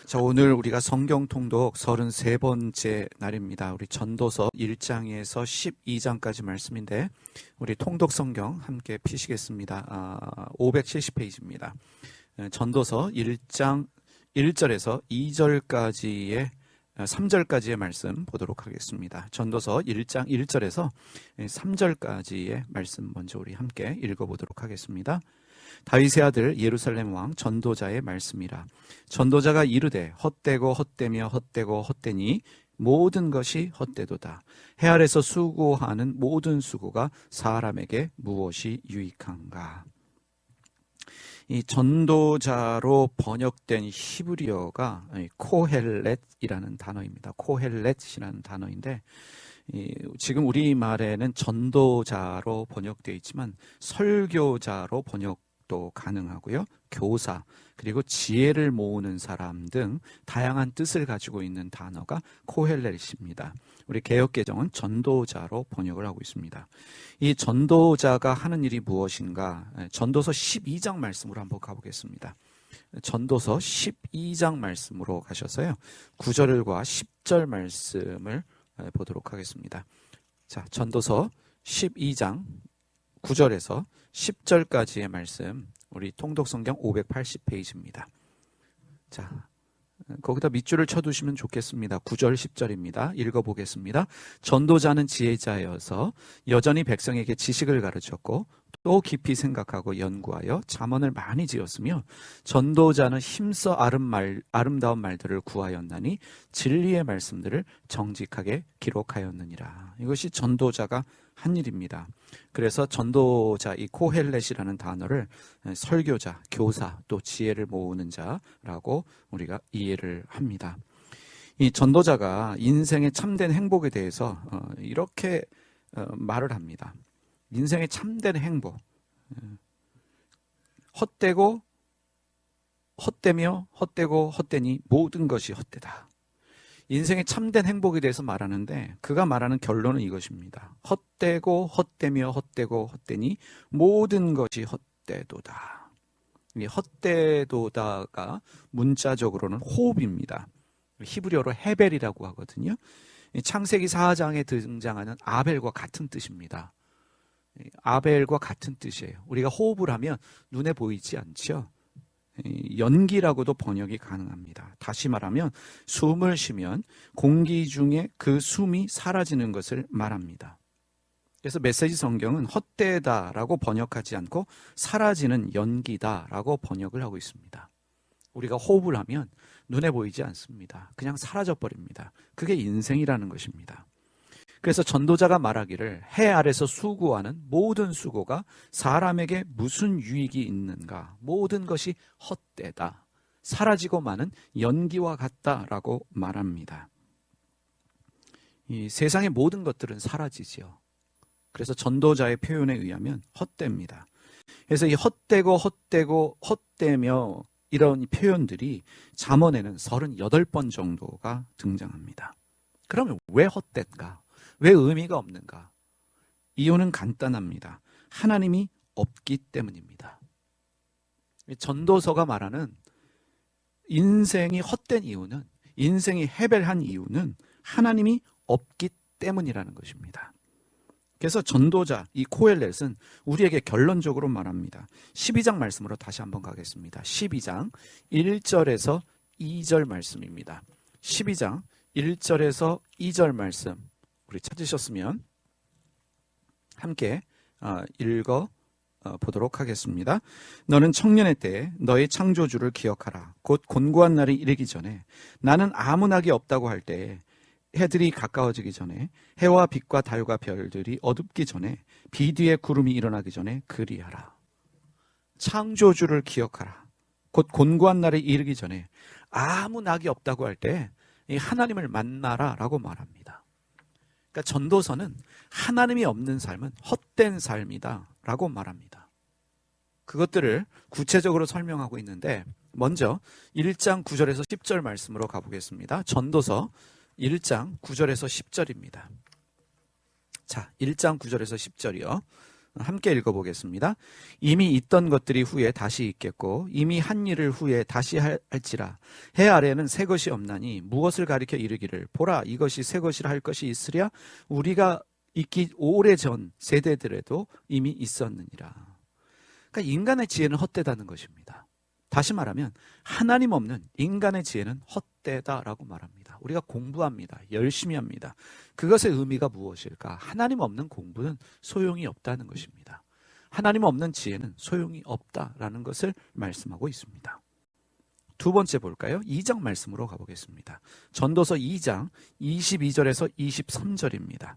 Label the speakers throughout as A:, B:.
A: 자, 오늘 우리가 성경 통독 33번째 날입니다. 우리 전도서 1장에서 12장까지 말씀인데 우리 통독 성경 함께 피시겠습니다. 570페이지입니다. 전도서 1장 1절에서 2절까지의 3절까지의 말씀 보도록 하겠습니다. 전도서 1장 1절에서 3절까지의 말씀 먼저 우리 함께 읽어보도록 하겠습니다. 다윗의 아들 예루살렘 왕 전도자의 말씀이라. 전도자가 이르되 헛되고 헛되며 헛되고 헛되니 모든 것이 헛되도다. 해 아래서 수고하는 모든 수고가 사람에게 무엇이 유익한가. 이 전도자로 번역된 히브리어가 코헬렛이라는 단어입니다. 코헬렛이라는 단어인데 지금 우리말에는 전도자로 번역되어 있지만 설교자로 번역도 가능하고요. 교사 그리고 지혜를 모으는 사람 등 다양한 뜻을 가지고 있는 단어가 코헬렛입니다. 우리 개역개정은 전도자로 번역을 하고 있습니다. 이 전도자가 하는 일이 무엇인가? 전도서 12장 말씀으로 한번 가보겠습니다. 전도서 12장 말씀으로 가셔서요. 9절과 10절 말씀을 보도록 하겠습니다. 자, 전도서 12장 9절에서 10절까지의 말씀, 우리 통독성경 580페이지입니다. 자, 거기다 밑줄을 쳐두시면 좋겠습니다. 9절 10절입니다. 읽어보겠습니다. 전도자는 지혜자여서 여전히 백성에게 지식을 가르쳤고 또 깊이 생각하고 연구하여 잠언을 많이 지었으며 전도자는 힘써 아름다운 말들을 구하였나니 진리의 말씀들을 정직하게 기록하였느니라. 이것이 전도자가 한 일입니다. 그래서 전도자, 이 코헬렛이라는 단어를 설교자, 교사, 또 지혜를 모으는 자라고 우리가 이해를 합니다. 이 전도자가 인생의 참된 행복에 대해서 이렇게 말을 합니다. 인생의 참된 행복, 헛되고 헛되며 헛되고 헛되니 모든 것이 헛되다. 인생의 참된 행복에 대해서 말하는데 그가 말하는 결론은 이것입니다. 헛되고 헛되며 헛되고 헛되니 모든 것이 헛되도다. 이 헛되도다가 문자적으로는 호흡입니다. 히브리어로 헤벨이라고 하거든요. 창세기 4장에 등장하는 아벨과 같은 뜻입니다. 아벨과 같은 뜻이에요. 우리가 호흡을 하면 눈에 보이지 않죠. 연기라고도 번역이 가능합니다. 다시 말하면 숨을 쉬면 공기 중에 그 숨이 사라지는 것을 말합니다. 그래서 메시지 성경은 헛되다라고 번역하지 않고 사라지는 연기다라고 번역을 하고 있습니다. 우리가 호흡을 하면 눈에 보이지 않습니다. 그냥 사라져 버립니다. 그게 인생이라는 것입니다. 그래서 전도자가 말하기를 해 아래서 수고하는 모든 수고가 사람에게 무슨 유익이 있는가? 모든 것이 헛되다. 사라지고 마는 연기와 같다라고 말합니다. 이 세상의 모든 것들은 사라지지요. 그래서 전도자의 표현에 의하면 헛됩니다. 그래서 이 헛되고 헛되고 헛되며 이런 표현들이 잠언에는 38번 정도가 등장합니다. 그러면 왜 헛된가? 왜 의미가 없는가? 이유는 간단합니다. 하나님이 없기 때문입니다. 전도서가 말하는 인생이 헛된 이유는, 인생이 헤벨한 이유는 하나님이 없기 때문이라는 것입니다. 그래서 전도자, 이 코헬렛은 우리에게 결론적으로 말합니다. 12장 말씀으로 다시 한번 가겠습니다. 12장 1절에서 2절 말씀입니다. 12장 1절에서 2절 말씀 우리 찾으셨으면 함께 읽어 보도록 하겠습니다. 너는 청년의 때에 너의 창조주를 기억하라. 곧 곤고한 날이 이르기 전에 나는 아무 낙이 없다고 할 때에 해들이 가까워지기 전에 해와 빛과 달과 별들이 어둡기 전에 비 뒤에 구름이 일어나기 전에 그리하라. 창조주를 기억하라. 곧 곤고한 날이 이르기 전에 아무 낙이 없다고 할 때 하나님을 만나라 라고 말합니다. 그러니까 전도서는 하나님이 없는 삶은 헛된 삶이다 라고 말합니다. 그것들을 구체적으로 설명하고 있는데 먼저 1장 9절에서 10절 말씀으로 가보겠습니다. 전도서 1장 9절에서 10절입니다. 자, 1장 9절에서 10절이요. 함께 읽어보겠습니다. 이미 있던 것들이 후에 다시 있겠고 이미 한 일을 후에 다시 할지라. 해 아래에는 새 것이 없나니 무엇을 가리켜 이르기를 보라 이것이 새 것이라 할 것이 있으랴. 우리가 있기 오래전 세대들에도 이미 있었느니라. 그러니까 인간의 지혜는 헛되다는 것입니다. 다시 말하면 하나님 없는 인간의 지혜는 헛되다라고 말합니다. 우리가 공부합니다. 열심히 합니다. 그것의 의미가 무엇일까? 하나님 없는 공부는 소용이 없다는 것입니다. 하나님 없는 지혜는 소용이 없다라는 것을 말씀하고 있습니다. 두 번째 볼까요? 2장 말씀으로 가보겠습니다. 전도서 2장 22절에서 23절입니다.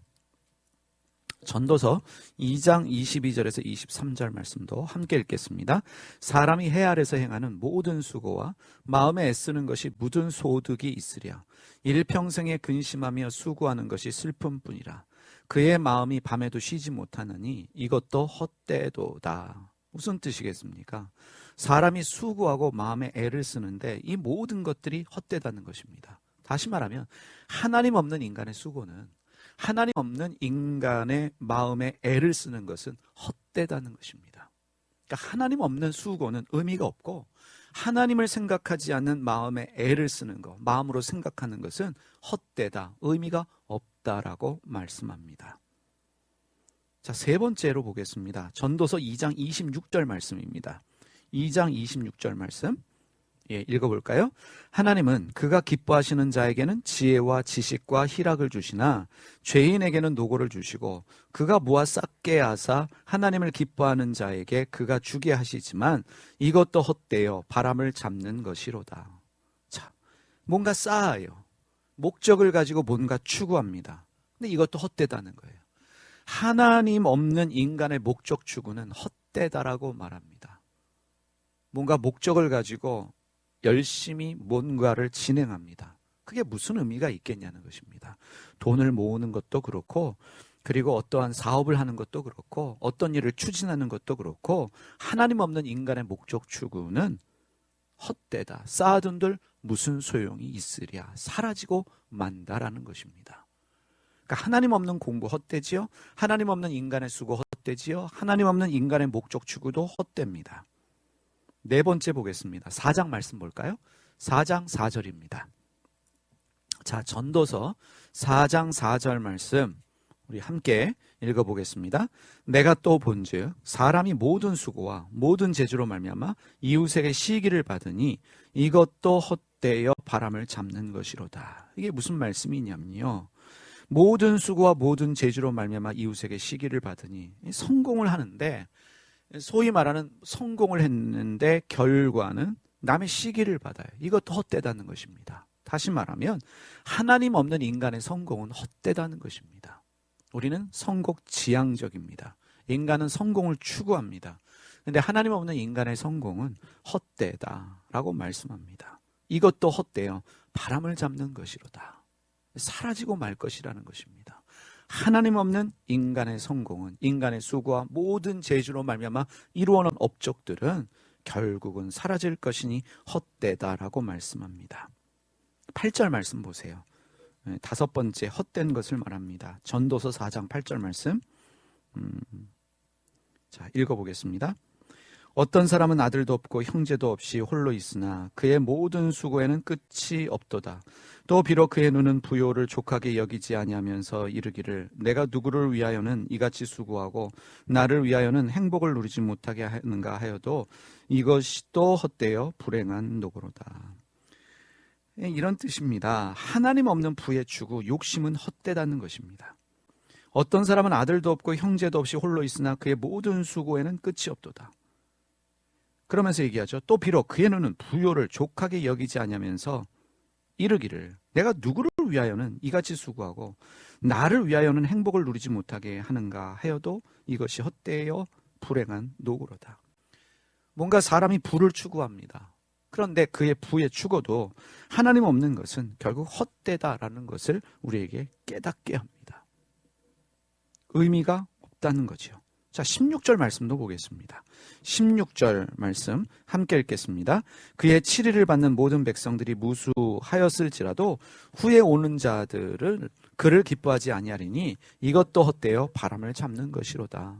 A: 전도서 2장 22절에서 23절 말씀도 함께 읽겠습니다. 사람이 해 아래서 행하는 모든 수고와 마음에 애쓰는 것이 묻은 소득이 있으랴. 일평생에 근심하며 수고하는 것이 슬픔뿐이라. 그의 마음이 밤에도 쉬지 못하느니 이것도 헛되도다. 무슨 뜻이겠습니까? 사람이 수고하고 마음에 애를 쓰는데 이 모든 것들이 헛되다는 것입니다. 다시 말하면 하나님 없는 인간의 수고는, 하나님 없는 인간의 마음에 애를 쓰는 것은 헛되다는 것입니다. 그러니까 하나님 없는 수고는 의미가 없고 하나님을 생각하지 않는 마음에 애를 쓰는 것, 마음으로 생각하는 것은 헛되다, 의미가 없다라고 말씀합니다. 자, 세 번째로 보겠습니다. 전도서 2장 26절 말씀입니다. 2장 26절 말씀 읽어볼까요? 하나님은 그가 기뻐하시는 자에게는 지혜와 지식과 희락을 주시나 죄인에게는 노고를 주시고 그가 모아 쌓게 하사 하나님을 기뻐하는 자에게 그가 주게 하시지만 이것도 헛되어 바람을 잡는 것이로다. 자, 뭔가 쌓아요. 목적을 가지고 뭔가 추구합니다. 근데 이것도 헛되다는 거예요. 하나님 없는 인간의 목적 추구는 헛되다라고 말합니다. 뭔가 목적을 가지고 열심히 뭔가를 진행합니다. 그게 무슨 의미가 있겠냐는 것입니다. 돈을 모으는 것도 그렇고, 그리고 어떠한 사업을 하는 것도 그렇고, 어떤 일을 추진하는 것도 그렇고, 하나님 없는 인간의 목적 추구는 헛되다. 쌓아둔들 무슨 소용이 있으랴. 사라지고 만다라는 것입니다. 그러니까 하나님 없는 공부 헛되지요. 하나님 없는 인간의 수고 헛되지요. 하나님 없는 인간의 목적 추구도 헛됩니다. 네 번째 보겠습니다. 4장 말씀 볼까요? 4장 4절입니다. 자, 전도서 4장 4절 말씀 우리 함께 읽어보겠습니다. 내가 또 본즉 사람이 모든 수고와 모든 재주로 말미암아 이웃에게 시기를 받으니 이것도 헛되어 바람을 잡는 것이로다. 이게 무슨 말씀이냐면요. 모든 수고와 모든 재주로 말미암아 이웃에게 시기를 받으니 성공을 하는데, 소위 말하는 성공을 했는데 결과는 남의 시기를 받아요. 이것도 헛되다는 것입니다. 다시 말하면 하나님 없는 인간의 성공은 헛되다는 것입니다. 우리는 성공지향적입니다. 인간은 성공을 추구합니다. 그런데 하나님 없는 인간의 성공은 헛되다라고 말씀합니다. 이것도 헛되어 바람을 잡는 것이로다. 사라지고 말 것이라는 것입니다. 하나님 없는 인간의 성공은, 인간의 수고와 모든 재주로 말미암아 이루어놓은 업적들은 결국은 사라질 것이니 헛되다라고 말씀합니다. 8절 말씀 보세요. 다섯 번째 헛된 것을 말합니다. 전도서 4장 8절 말씀. 자, 읽어보겠습니다. 어떤 사람은 아들도 없고 형제도 없이 홀로 있으나 그의 모든 수고에는 끝이 없도다. 또 비록 그의 눈은 부요를 족하게 여기지 아니하면서 이르기를 내가 누구를 위하여는 이같이 수고하고 나를 위하여는 행복을 누리지 못하게 하는가 하여도 이것이 또 헛되어 불행한 노고로다. 이런 뜻입니다. 하나님 없는 부의 추구, 욕심은 헛되다는 것입니다. 어떤 사람은 아들도 없고 형제도 없이 홀로 있으나 그의 모든 수고에는 끝이 없도다. 그러면서 얘기하죠. 또 비록 그의 눈은 부요를 족하게 여기지 아니하면서 이르기를 내가 누구를 위하여는 이같이 수고하고 나를 위하여는 행복을 누리지 못하게 하는가 하여도 이것이 헛되어 불행한 노고로다. 뭔가 사람이 부를 추구합니다. 그런데 그의 부의 추구도 하나님 없는 것은 결국 헛되다라는 것을 우리에게 깨닫게 합니다. 의미가 없다는 거죠. 자, 16절 말씀도 보겠습니다. 16절 말씀 함께 읽겠습니다. 그의 치리를 받는 모든 백성들이 무수하였을지라도 후에 오는 자들은 그를 기뻐하지 아니하리니 이것도 헛되어 바람을 잡는 것이로다.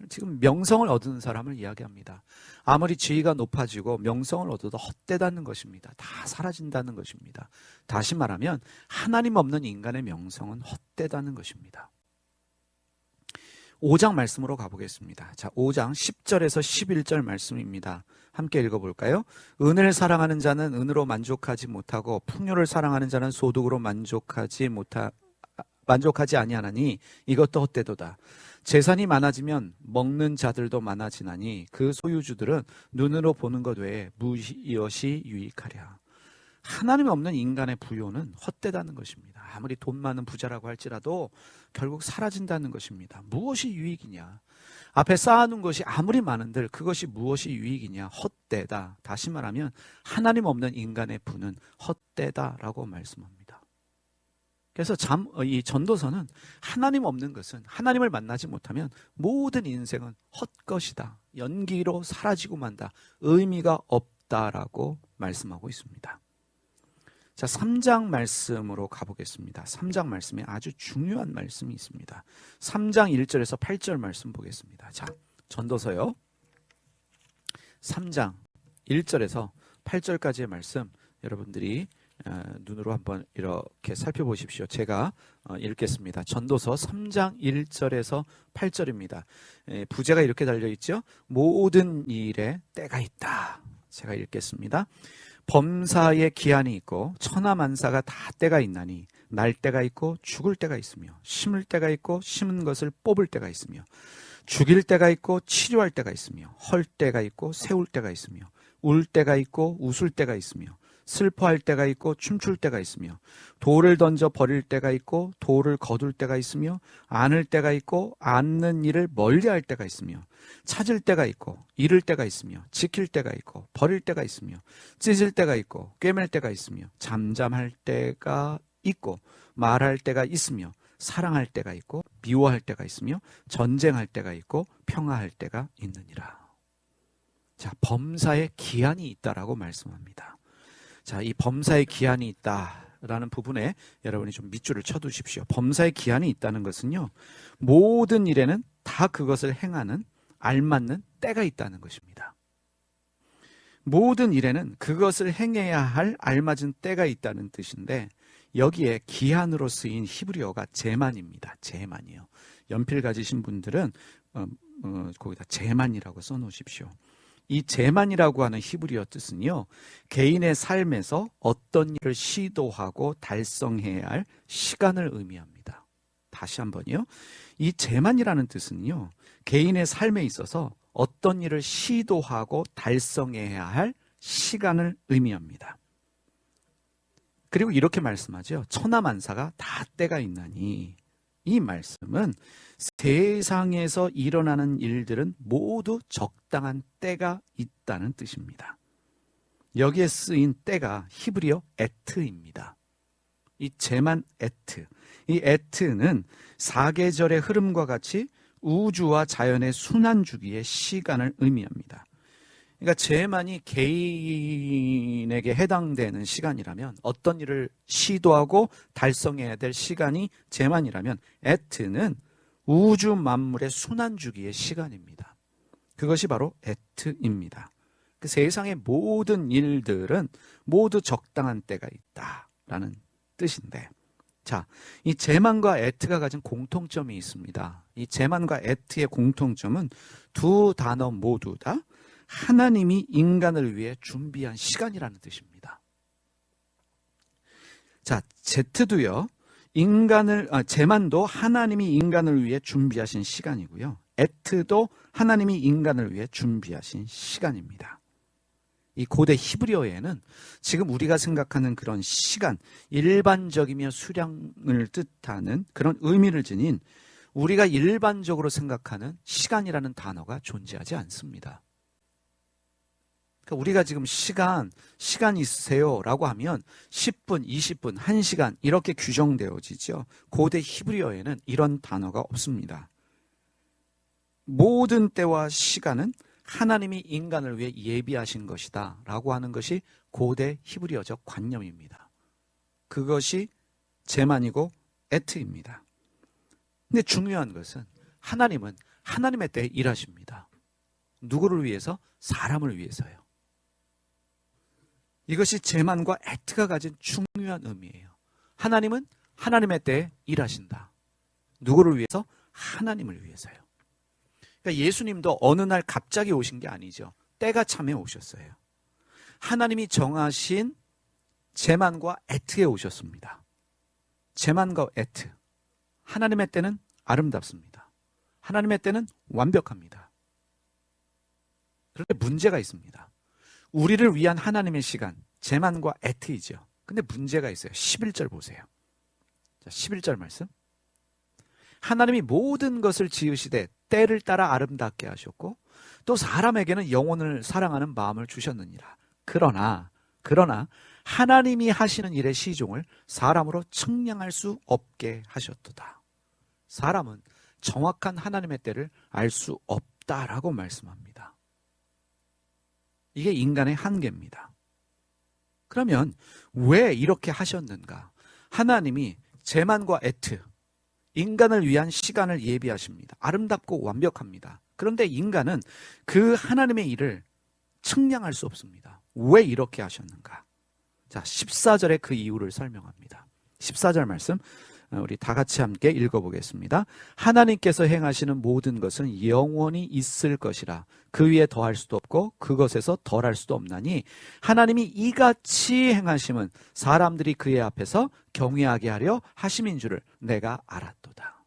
A: 지금 명성을 얻은 사람을 이야기합니다. 아무리 지위가 높아지고 명성을 얻어도 헛되다는 것입니다. 다 사라진다는 것입니다. 다시 말하면 하나님 없는 인간의 명성은 헛되다는 것입니다. 5장 말씀으로 가보겠습니다. 자, 5장 10절에서 11절 말씀입니다. 함께 읽어볼까요? 은을 사랑하는 자는 은으로 만족하지 못하고 풍요를 사랑하는 자는 소득으로 만족하지 아니하나니 이것도 헛되도다. 재산이 많아지면 먹는 자들도 많아지나니 그 소유주들은 눈으로 보는 것 외에 무엇이 유익하랴. 하나님 없는 인간의 부요는 헛되다는 것입니다. 아무리 돈 많은 부자라고 할지라도 결국 사라진다는 것입니다. 무엇이 유익이냐? 앞에 쌓아놓은 것이 아무리 많은들 그것이 무엇이 유익이냐? 헛되다. 다시 말하면 하나님 없는 인간의 부는 헛되다라고 말씀합니다. 그래서 이 전도서는 하나님 없는 것은, 하나님을 만나지 못하면 모든 인생은 헛것이다. 연기로 사라지고 만다. 의미가 없다라고 말씀하고 있습니다. 자, 3장 말씀으로 가보겠습니다. 3장 말씀에 아주 중요한 말씀이 있습니다. 3장 1절에서 8절 말씀 보겠습니다. 자, 전도서요. 3장 1절에서 8절까지의 말씀 여러분들이 눈으로 한번 이렇게 살펴보십시오. 제가 읽겠습니다. 전도서 3장 1절에서 8절입니다. 부제가 이렇게 달려있죠. 모든 일에 때가 있다. 제가 읽겠습니다. 범사에 기한이 있고 천하만사가 다 때가 있나니 날 때가 있고 죽을 때가 있으며 심을 때가 있고 심은 것을 뽑을 때가 있으며 죽일 때가 있고 치료할 때가 있으며 헐 때가 있고 세울 때가 있으며 울 때가 있고 웃을 때가 있으며 슬퍼할 때가 있고 춤출 때가 있으며 돌을 던져 버릴 때가 있고 돌을 거둘 때가 있으며 안을 때가 있고 안는 일을 멀리할 때가 있으며 찾을 때가 있고 잃을 때가 있으며 지킬 때가 있고 버릴 때가 있으며 찢을 때가 있고 꿰맬 때가 있으며 잠잠할 때가 있고 말할 때가 있으며 사랑할 때가 있고 미워할 때가 있으며 전쟁할 때가 있고 평화할 때가 있느니라. 자, 범사에 기한이 있다라고 말씀합니다. 자, 이 범사에 기한이 있다라는 부분에 여러분이 좀 밑줄을 쳐두십시오. 범사에 기한이 있다는 것은요, 모든 일에는 다 그것을 행하는 알맞는 때가 있다는 것입니다. 모든 일에는 그것을 행해야 할 알맞은 때가 있다는 뜻인데 여기에 기한으로 쓰인 히브리어가 제만입니다. 제만이요. 연필 가지신 분들은 거기다 제만이라고 써놓으십시오. 이 제만이라고 하는 히브리어 뜻은요, 개인의 삶에서 어떤 일을 시도하고 달성해야 할 시간을 의미합니다. 다시 한번요. 이 제만이라는 뜻은요, 개인의 삶에 있어서 어떤 일을 시도하고 달성해야 할 시간을 의미합니다. 그리고 이렇게 말씀하죠. 천하만사가 다 때가 있나니. 이 말씀은 세상에서 일어나는 일들은 모두 적당한 때가 있다는 뜻입니다. 여기에 쓰인 때가 히브리어 에트입니다. 이 제만 에트, 이 에트는 사계절의 흐름과 같이 우주와 자연의 순환주기의 시간을 의미합니다. 그러니까 제만이 개인에게 해당되는 시간이라면, 어떤 일을 시도하고 달성해야 될 시간이 제만이라면 에트는 우주 만물의 순환주기의 시간입니다. 그것이 바로 에트입니다. 그 세상의 모든 일들은 모두 적당한 때가 있다라는 뜻인데, 자, 이 제만과 에트가 가진 공통점이 있습니다. 이 제만과 에트의 공통점은 두 단어 모두 다 하나님이 인간을 위해 준비한 시간이라는 뜻입니다. 자, 제트도요, 제만도 하나님이 인간을 위해 준비하신 시간이고요. 에트도 하나님이 인간을 위해 준비하신 시간입니다. 이 고대 히브리어에는 지금 우리가 생각하는 그런 시간, 일반적이며 수량을 뜻하는 그런 의미를 지닌 우리가 일반적으로 생각하는 시간이라는 단어가 존재하지 않습니다. 그러니까 우리가 지금 시간 있으세요? 라고 하면 10분, 20분, 1시간 이렇게 규정되어지죠. 고대 히브리어에는 이런 단어가 없습니다. 모든 때와 시간은 하나님이 인간을 위해 예비하신 것이다 라고 하는 것이 고대 히브리어적 관념입니다. 그것이 제만이고 에트입니다. 근데 중요한 것은 하나님은 하나님의 때에 일하십니다. 누구를 위해서? 사람을 위해서요. 이것이 제만과 애트가 가진 중요한 의미예요. 하나님은 하나님의 때에 일하신다. 누구를 위해서? 하나님을 위해서요. 그러니까 예수님도 어느 날 갑자기 오신 게 아니죠. 때가 참에 오셨어요. 하나님이 정하신 제만과 애트에 오셨습니다. 제만과 애트. 하나님의 때는 아름답습니다. 하나님의 때는 완벽합니다. 그런데 문제가 있습니다. 우리를 위한 하나님의 시간, 제만과 애트이죠. 근데 문제가 있어요. 11절 보세요. 자, 11절 말씀. 하나님이 모든 것을 지으시되 때를 따라 아름답게 하셨고 또 사람에게는 영혼을 사랑하는 마음을 주셨느니라. 그러나 하나님이 하시는 일의 시종을 사람으로 측량할 수 없게 하셨도다. 사람은 정확한 하나님의 때를 알 수 없다라고 말씀합니다. 이게 인간의 한계입니다. 그러면 왜 이렇게 하셨는가? 하나님이 제만과 애트, 인간을 위한 시간을 예비하십니다. 아름답고 완벽합니다. 그런데 인간은 그 하나님의 일을 측량할 수 없습니다. 왜 이렇게 하셨는가? 자, 14절에 그 이유를 설명합니다. 14절 말씀 우리 다 같이 함께 읽어보겠습니다. 하나님께서 행하시는 모든 것은 영원히 있을 것이라 그 위에 더할 수도 없고 그것에서 덜할 수도 없나니 하나님이 이같이 행하심은 사람들이 그의 앞에서 경외하게 하려 하심인 줄을 내가 알았도다.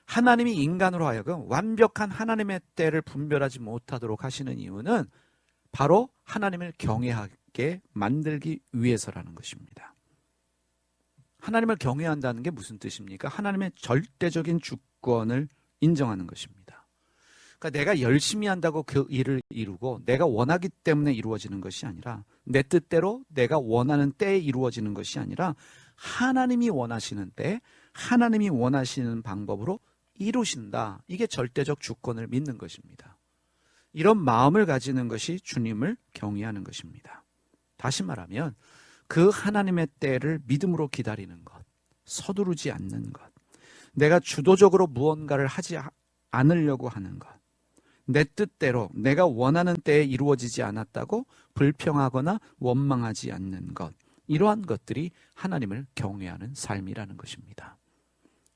A: 하나님이 인간으로 하여금 완벽한 하나님의 때를 분별하지 못하도록 하시는 이유는 바로 하나님을 경외하게 만들기 위해서라는 것입니다. 하나님을 경외한다는 게 무슨 뜻입니까? 하나님의 절대적인 주권을 인정하는 것입니다. 그러니까 내가 열심히 한다고 그 일을 이루고 내가 원하기 때문에 이루어지는 것이 아니라 내 뜻대로 내가 원하는 때에 이루어지는 것이 아니라 하나님이 원하시는 때 하나님이 원하시는 방법으로 이루신다. 이게 절대적 주권을 믿는 것입니다. 이런 마음을 가지는 것이 주님을 경외하는 것입니다. 다시 말하면 그 하나님의 때를 믿음으로 기다리는 것, 서두르지 않는 것, 내가 주도적으로 무언가를 하지 않으려고 하는 것, 내 뜻대로 내가 원하는 때에 이루어지지 않았다고 불평하거나 원망하지 않는 것, 이러한 것들이 하나님을 경외하는 삶이라는 것입니다.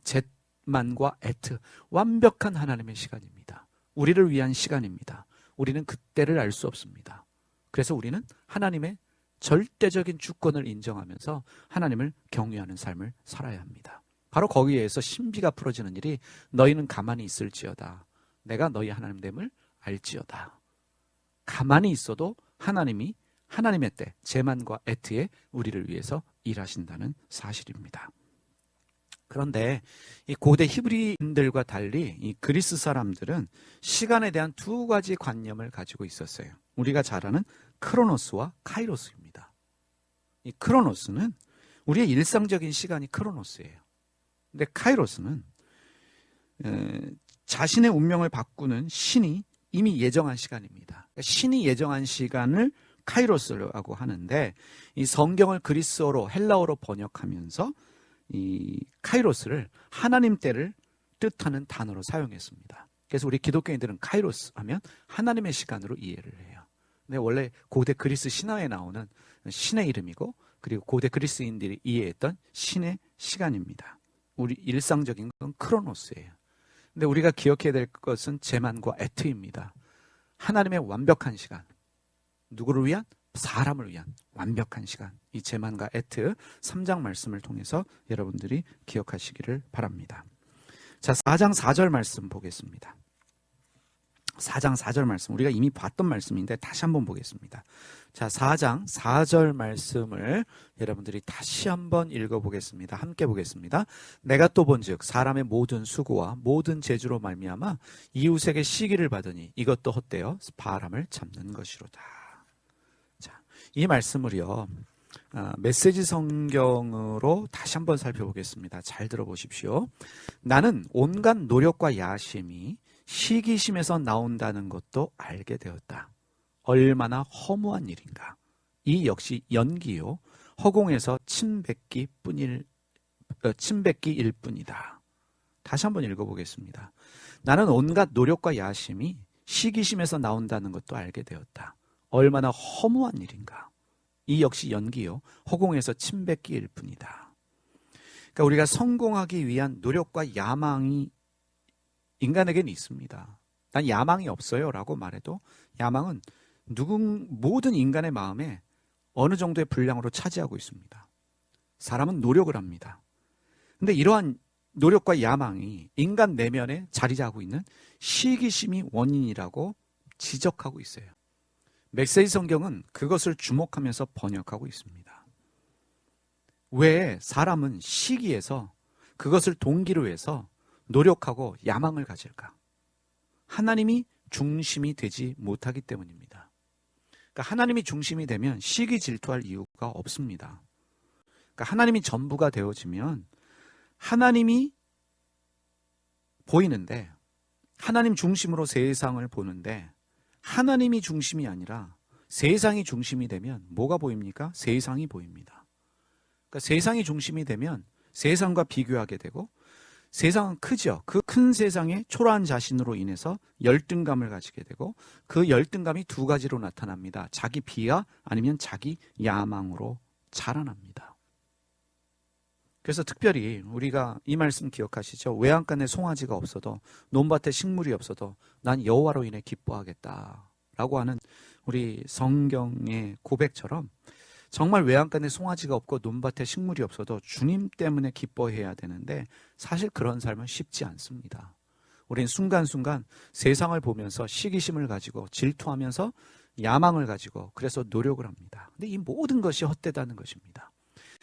A: 젯만과 애트, 완벽한 하나님의 시간입니다. 우리를 위한 시간입니다. 우리는 그때를 알 수 없습니다. 그래서 우리는 하나님의 절대적인 주권을 인정하면서 하나님을 경외하는 삶을 살아야 합니다. 바로 거기에서 신비가 풀어지는 일이 너희는 가만히 있을지어다. 내가 너희 하나님됨을 알지어다. 가만히 있어도 하나님이 하나님의 때, 제만과 애트에 우리를 위해서 일하신다는 사실입니다. 그런데 이 고대 히브리인들과 달리 이 그리스 사람들은 시간에 대한 두 가지 관념을 가지고 있었어요. 우리가 잘 아는 크로노스와 카이로스입니다. 이 크로노스는 우리의 일상적인 시간이 크로노스예요. 근데 카이로스는 자신의 운명을 바꾸는 신이 이미 예정한 시간입니다. 신이 예정한 시간을 카이로스라고 하는데 이 성경을 그리스어로 헬라어로 번역하면서 이 카이로스를 하나님 때를 뜻하는 단어로 사용했습니다. 그래서 우리 기독교인들은 카이로스 하면 하나님의 시간으로 이해를 해요. 근데 원래 고대 그리스 신화에 나오는 신의 이름이고 그리고 고대 그리스인들이 이해했던 신의 시간입니다. 우리 일상적인 건 크로노스예요. 근데 우리가 기억해야 될 것은 제만과 애트입니다. 하나님의 완벽한 시간. 누구를 위한? 사람을 위한 완벽한 시간. 이 제만과 애트 3장 말씀을 통해서 여러분들이 기억하시기를 바랍니다. 자, 4장 4절 말씀 보겠습니다. 4장 4절 말씀 우리가 이미 봤던 말씀인데 다시 한번 보겠습니다. 자, 4장 4절 말씀을 여러분들이 다시 한번 읽어보겠습니다. 함께 보겠습니다. 내가 또 본즉 사람의 모든 수고와 모든 재주로 말미암아 이웃에게 시기를 받으니 이것도 헛되어 바람을 잡는 것이로다. 자, 이 말씀을요 메시지 성경으로 다시 한번 살펴보겠습니다. 잘 들어보십시오. 나는 온갖 노력과 야심이 시기심에서 나온다는 것도 알게 되었다. 얼마나 허무한 일인가. 이 역시 연기요 허공에서 침뱉기일 뿐이다. 다시 한번 읽어보겠습니다. 나는 온갖 노력과 야심이 시기심에서 나온다는 것도 알게 되었다. 얼마나 허무한 일인가. 이 역시 연기요, 허공에서 침뱉기일 뿐이다. 그러니까 우리가 성공하기 위한 노력과 야망이 인간에게는 있습니다. 난 야망이 없어요 라고 말해도 야망은 모든 인간의 마음에 어느 정도의 분량으로 차지하고 있습니다. 사람은 노력을 합니다. 근데 이러한 노력과 야망이 인간 내면에 자리 잡고 있는 시기심이 원인이라고 지적하고 있어요. 메시지 성경은 그것을 주목하면서 번역하고 있습니다. 왜 사람은 시기에서 그것을 동기로 해서 노력하고 야망을 가질까? 하나님이 중심이 되지 못하기 때문입니다. 그러니까 하나님이 중심이 되면 시기 질투할 이유가 없습니다. 그러니까 하나님이 전부가 되어지면 하나님이 보이는데, 하나님 중심으로 세상을 보는데 하나님이 중심이 아니라 세상이 중심이 되면 뭐가 보입니까? 세상이 보입니다. 그러니까 세상이 중심이 되면 세상과 비교하게 되고, 세상은 크죠. 그 큰 세상에 초라한 자신으로 인해서 열등감을 가지게 되고, 그 열등감이 두 가지로 나타납니다. 자기 비하 아니면 자기 야망으로 자라납니다. 그래서 특별히 우리가 이 말씀 기억하시죠? 외양간에 송아지가 없어도, 논밭에 식물이 없어도 난 여호와로 인해 기뻐하겠다라고 하는 우리 성경의 고백처럼, 정말 외양간에 송아지가 없고 논밭에 식물이 없어도 주님 때문에 기뻐해야 되는데 사실 그런 삶은 쉽지 않습니다. 우린 순간순간 세상을 보면서 시기심을 가지고 질투하면서 야망을 가지고 그래서 노력을 합니다. 근데 이 모든 것이 헛되다는 것입니다.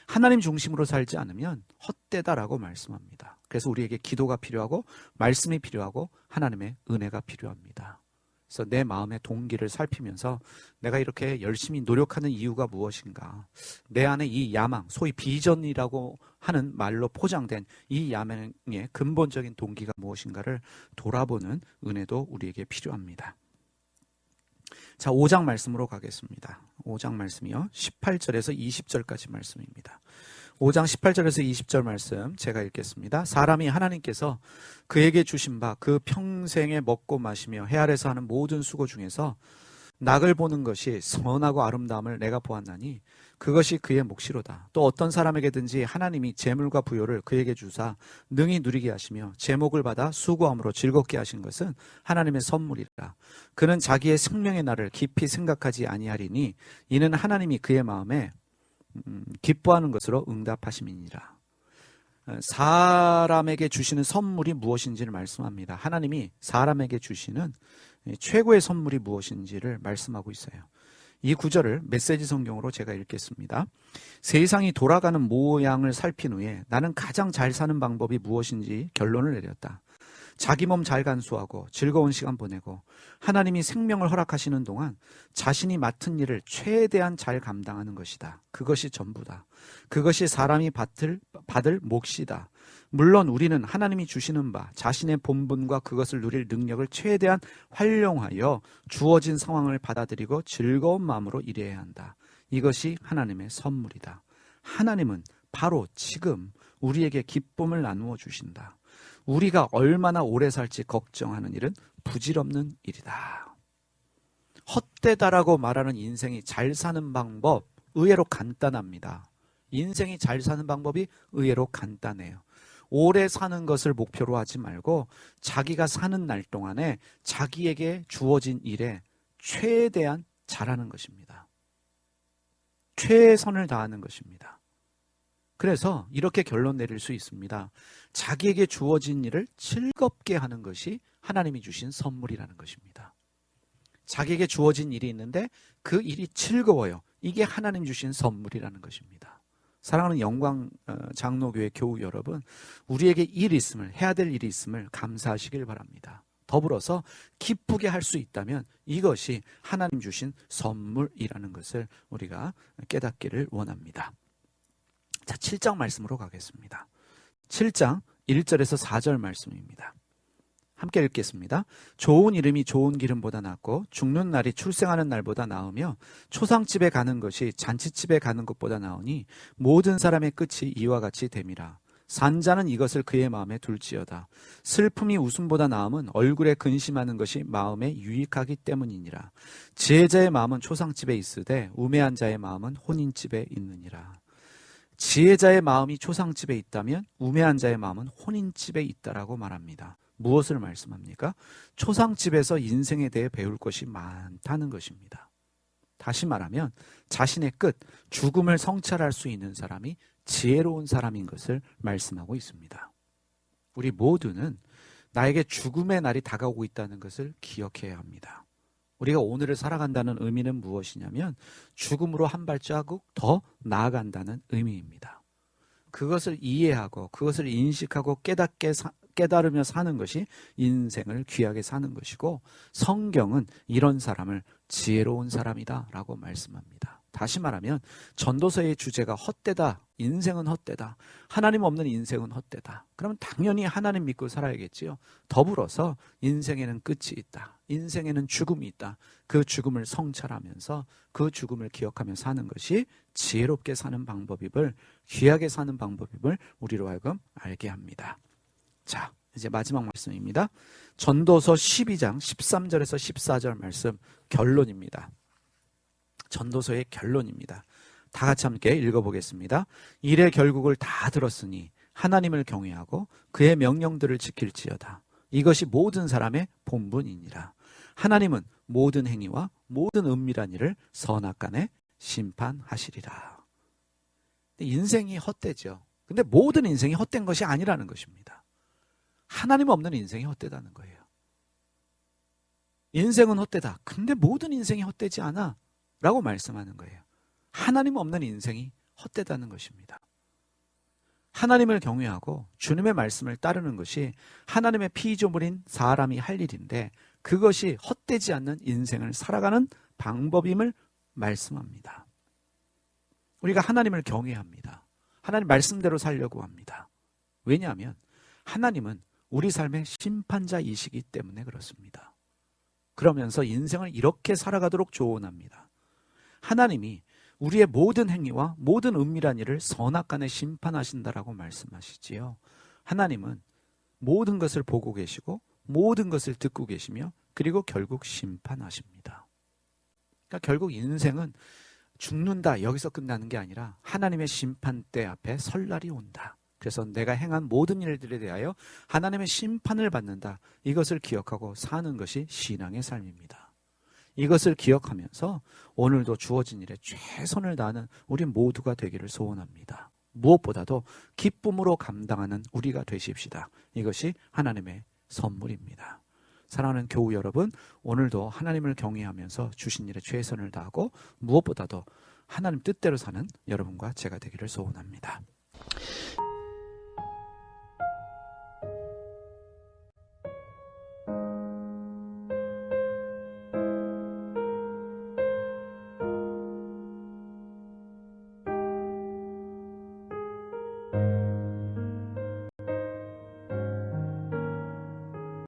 A: 하나님 중심으로 살지 않으면 헛되다라고 말씀합니다. 그래서 우리에게 기도가 필요하고 말씀이 필요하고 하나님의 은혜가 필요합니다. 그래서 내 마음의 동기를 살피면서 내가 이렇게 열심히 노력하는 이유가 무엇인가, 내 안에 이 야망, 소위 비전이라고 하는 말로 포장된 이 야망의 근본적인 동기가 무엇인가를 돌아보는 은혜도 우리에게 필요합니다. 자, 5장 말씀으로 가겠습니다. 5장 말씀이요, 18절에서 20절까지 말씀입니다. 5장 18절에서 20절 말씀 제가 읽겠습니다. 사람이 하나님께서 그에게 주신 바 그 평생에 먹고 마시며 해 아래서 하는 모든 수고 중에서 낙을 보는 것이 선하고 아름다움을 내가 보았나니 그것이 그의 몫이로다. 또 어떤 사람에게든지 하나님이 재물과 부요를 그에게 주사 능히 누리게 하시며 제목을 받아 수고함으로 즐겁게 하신 것은 하나님의 선물이라. 그는 자기의 생명의 날을 깊이 생각하지 아니하리니 이는 하나님이 그의 마음에 기뻐하는 것으로 응답하심이니라. 사람에게 주시는 선물이 무엇인지를 말씀합니다. 하나님이 사람에게 주시는 최고의 선물이 무엇인지를 말씀하고 있어요. 이 구절을 메시지 성경으로 제가 읽겠습니다. 세상이 돌아가는 모양을 살핀 후에 나는 가장 잘 사는 방법이 무엇인지 결론을 내렸다. 자기 몸 잘 간수하고 즐거운 시간 보내고 하나님이 생명을 허락하시는 동안 자신이 맡은 일을 최대한 잘 감당하는 것이다. 그것이 전부다. 그것이 사람이 받을 몫이다. 물론 우리는 하나님이 주시는 바 자신의 본분과 그것을 누릴 능력을 최대한 활용하여 주어진 상황을 받아들이고 즐거운 마음으로 일해야 한다. 이것이 하나님의 선물이다. 하나님은 바로 지금 우리에게 기쁨을 나누어 주신다. 우리가 얼마나 오래 살지 걱정하는 일은 부질없는 일이다. 헛되다라고 말하는 인생이 잘 사는 방법 의외로 간단합니다. 인생이 잘 사는 방법이 의외로 간단해요. 오래 사는 것을 목표로 하지 말고 자기가 사는 날 동안에 자기에게 주어진 일에 최대한 잘하는 것입니다. 최선을 다하는 것입니다. 그래서 이렇게 결론 내릴 수 있습니다. 자기에게 주어진 일을 즐겁게 하는 것이 하나님이 주신 선물이라는 것입니다. 자기에게 주어진 일이 있는데 그 일이 즐거워요. 이게 하나님 주신 선물이라는 것입니다. 사랑하는 영광 장로교회 교우 여러분, 우리에게 일이 있음을, 해야 될 일이 있음을 감사하시길 바랍니다. 더불어서 기쁘게 할 수 있다면 이것이 하나님 주신 선물이라는 것을 우리가 깨닫기를 원합니다. 자, 7장 말씀으로 가겠습니다. 7장 1절에서 4절 말씀입니다. 함께 읽겠습니다. 좋은 이름이 좋은 기름보다 낫고 죽는 날이 출생하는 날보다 나으며 초상집에 가는 것이 잔치집에 가는 것보다 나으니 모든 사람의 끝이 이와 같이 됨이라. 산자는 이것을 그의 마음에 둘지어다. 슬픔이 웃음보다 나음은 얼굴에 근심하는 것이 마음에 유익하기 때문이니라. 지혜자의 마음은 초상집에 있으되 우매한 자의 마음은 혼인집에 있느니라. 지혜자의 마음이 초상집에 있다면 우매한 자의 마음은 혼인집에 있다라고 말합니다. 무엇을 말씀합니까? 초상집에서 인생에 대해 배울 것이 많다는 것입니다. 다시 말하면 자신의 끝, 죽음을 성찰할 수 있는 사람이 지혜로운 사람인 것을 말씀하고 있습니다. 우리 모두는 나에게 죽음의 날이 다가오고 있다는 것을 기억해야 합니다. 우리가 오늘을 살아간다는 의미는 무엇이냐면 죽음으로 한 발자국 더 나아간다는 의미입니다. 그것을 이해하고 그것을 인식하고 깨달으며 사는 것이 인생을 귀하게 사는 것이고, 성경은 이런 사람을 지혜로운 사람이다 라고 말씀합니다. 다시 말하면 전도서의 주제가 헛되다, 인생은 헛되다, 하나님 없는 인생은 헛되다. 그러면 당연히 하나님 믿고 살아야겠지요. 더불어서 인생에는 끝이 있다, 인생에는 죽음이 있다. 그 죽음을 성찰하면서 그 죽음을 기억하며 사는 것이 지혜롭게 사는 방법임을, 귀하게 사는 방법임을 우리로 하여금 알게 합니다. 자, 이제 마지막 말씀입니다. 전도서 12장 13절에서 14절 말씀, 결론입니다. 전도서의 결론입니다. 다 같이 함께 읽어보겠습니다. 일의 결국을 다 들었으니 하나님을 경외하고 그의 명령들을 지킬지어다. 이것이 모든 사람의 본분이니라. 하나님은 모든 행위와 모든 은밀한 일을 선악간에 심판하시리라. 인생이 헛되죠. 근데 모든 인생이 헛된 것이 아니라는 것입니다. 하나님 없는 인생이 헛되다는 거예요. 인생은 헛되다. 근데 모든 인생이 헛되지 않아 라고 말씀하는 거예요. 하나님 없는 인생이 헛되다는 것입니다. 하나님을 경외하고 주님의 말씀을 따르는 것이 하나님의 피조물인 사람이 할 일인데, 그것이 헛되지 않는 인생을 살아가는 방법임을 말씀합니다. 우리가 하나님을 경외합니다. 하나님 말씀대로 살려고 합니다. 왜냐하면 하나님은 우리 삶의 심판자이시기 때문에 그렇습니다. 그러면서 인생을 이렇게 살아가도록 조언합니다. 하나님이 우리의 모든 행위와 모든 은밀한 일을 선악간에 심판하신다라고 말씀하시지요. 하나님은 모든 것을 보고 계시고 모든 것을 듣고 계시며 그리고 결국 심판하십니다. 그러니까 결국 인생은 죽는다, 여기서 끝나는 게 아니라 하나님의 심판대 앞에 설 날이 온다. 그래서 내가 행한 모든 일들에 대하여 하나님의 심판을 받는다. 이것을 기억하고 사는 것이 신앙의 삶입니다. 이것을 기억하면서 오늘도 주어진 일에 최선을 다하는 우리 모두가 되기를 소원합니다. 무엇보다도 기쁨으로 감당하는 우리가 되십시다. 이것이 하나님의 선물입니다. 사랑하는 교우 여러분, 오늘도 하나님을 경외하면서 주신 일에 최선을 다하고 무엇보다도 하나님 뜻대로 사는 여러분과 제가 되기를 소원합니다.